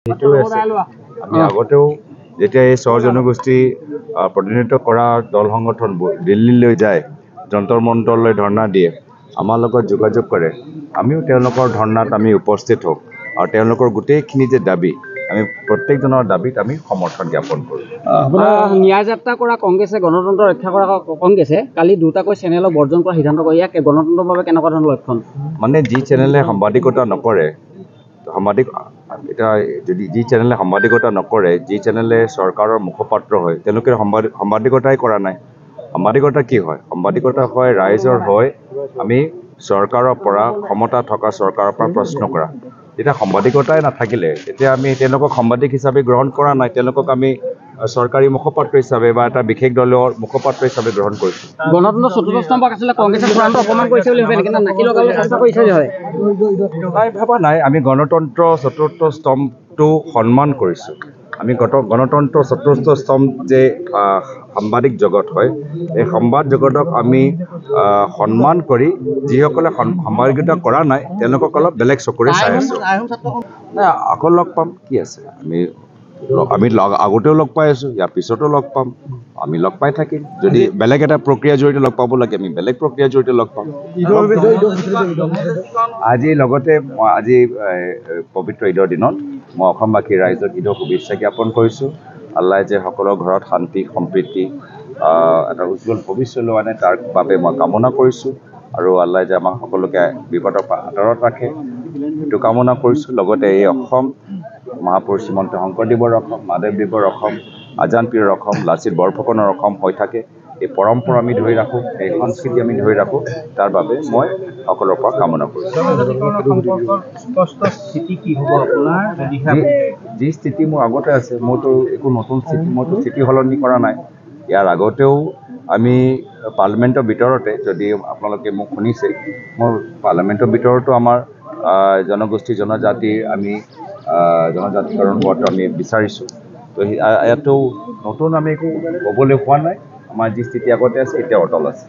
আমি আগতেও যেতিয়া এই স্ব জনগোষ্ঠী প্ৰতিনিধিত্ব কৰা দল সংগঠন দিল্লীলৈ যায়, যন্তৰ মন্তৰলৈ ধৰ্ণা দিয়ে, আমাৰ লগত যোগাযোগ কৰে, আমিও তেওঁলোকৰ ধৰ্ণাত আমি উপস্থিত হওঁ আৰু তেওঁলোকৰ গোটেইখিনি যে দাবী, আমি প্ৰত্যেকজনৰ দাবীত আমি সমৰ্থন জ্ঞাপন কৰোঁ। ন্যায় যাত্ৰা কৰা কংগ্ৰেছে, গণতন্ত্ৰ ৰক্ষা কৰা কংগ্ৰেছে কালি দুটাকৈ চেনেলক বৰ্জন কৰাৰ সিদ্ধান্ত কৰে। ইয়াক গণতন্ত্ৰৰ বাবে কেনেকুৱা ধৰণৰ লক্ষণ? মানে যি চেনেলে সাংবাদিকতা নকৰে, যি চেনেলে সাংবাদিকতা নকৰে, যি চেনেলে চৰকাৰৰ মুখপাত্ৰ হয়, তেওঁলোকে সাংবাদিকতাই কৰা নাই। সাংবাদিকতা কি হয়? সাংবাদিকতা হয় ৰাইজৰ হয় আমি চৰকাৰৰ পৰা, ক্ষমতা থকা চৰকাৰৰ পৰা প্ৰশ্ন কৰা। যেতিয়া সাংবাদিকতাই নাথাকিলে, তেতিয়া আমি তেওঁলোকক সাংবাদিক হিচাপে গ্ৰহণ কৰা নাই, তেওঁলোকক আমি চৰকাৰী মুখপাত্ৰ হিচাপে বা এটা বিশেষ দলৰ মুখপাত্ৰ হিচাপে গ্ৰহণ কৰিছোঁ। গণতন্ত্ৰ চতুৰ্থ স্তম্ভক আচলতে কংগ্ৰেছে চূড়ান্ত অপমান কৰিছে বুলি ভাবে নেকি? নাকি লগাবলৈ চেষ্টা কৰিছে হয়? নাই, ভবা নাই। আমি গণতন্ত্ৰ চতুৰ্থ স্তম্ভটো সন্মান কৰিছোঁ। আমি গণতন্ত্ৰ চতুৰ্থ স্তম্ভ যে সাংবাদিক জগত হয়, এই সংবাদ জগতক আমি সন্মান কৰি যিসকলে সাংবাদিকতা কৰা নাই, তেওঁলোকক অলপ বেলেগ চকুৰে চাই আছোঁ। নাই, আকৌ লগ পাম, কি আছে? আমি আগতেও লগ পাই আছোঁ, ইয়াৰ পিছতো লগ পাম, আমি লগ পাই থাকিম। যদি বেলেগ এটা প্ৰক্ৰিয়া জৰিয়তে লগ পাব লাগে, আমি বেলেগ প্ৰক্ৰিয়া জৰিয়তে লগ পাম। আজি পবিত্ৰ ঈদৰ দিনত মই অসমবাসী ৰাইজক ঈদৰ শুভেচ্ছা জ্ঞাপন কৰিছোঁ। আল্লাই যে সকলৰ ঘৰত শান্তি সম্প্ৰীতি এটা উজ্জ্বল ভৱিষ্যতলৈ আনে, তাৰ বাবে মই কামনা কৰিছোঁ। আৰু আল্লাই যে আমাক সকলোকে বিপদৰ পৰা আঁতৰত ৰাখে, সেইটো কামনা কৰিছোঁ। লগতে এই অসম মহাপুৰুষ শ্ৰীমন্ত শংকৰদেৱৰ অসম, মাধৱদেৱৰ অসম, আজান পীৰৰ অসম, লাচিত বৰফুকনৰ অসম হৈ থাকে। এই পৰম্পৰা আমি ধৰি ৰাখোঁ, এই সংস্কৃতি আমি ধৰি ৰাখোঁ, তাৰ বাবে মই সকলোৰে পৰা কামনা কৰিছোঁ। যি স্থিতি মোৰ আগতে আছে, মোৰতো একো নতুন স্থিতি সলনি কৰা নাই। ইয়াৰ আগতেও আমি পাৰ্লিমেণ্টৰ ভিতৰতে, যদি আপোনালোকে মোক শুনিছে, মোৰ পাৰ্লিমেণ্টৰ ভিতৰতো আমাৰ জনগোষ্ঠী জনজাতিকৰণ হোৱাটো আমি বিচাৰিছোঁ। তো ইয়াতো নতুন আমি একো ক'বলৈ হোৱা নাই। আমাৰ যি স্থিতি আগতে আছে, এতিয়া অটল আছে।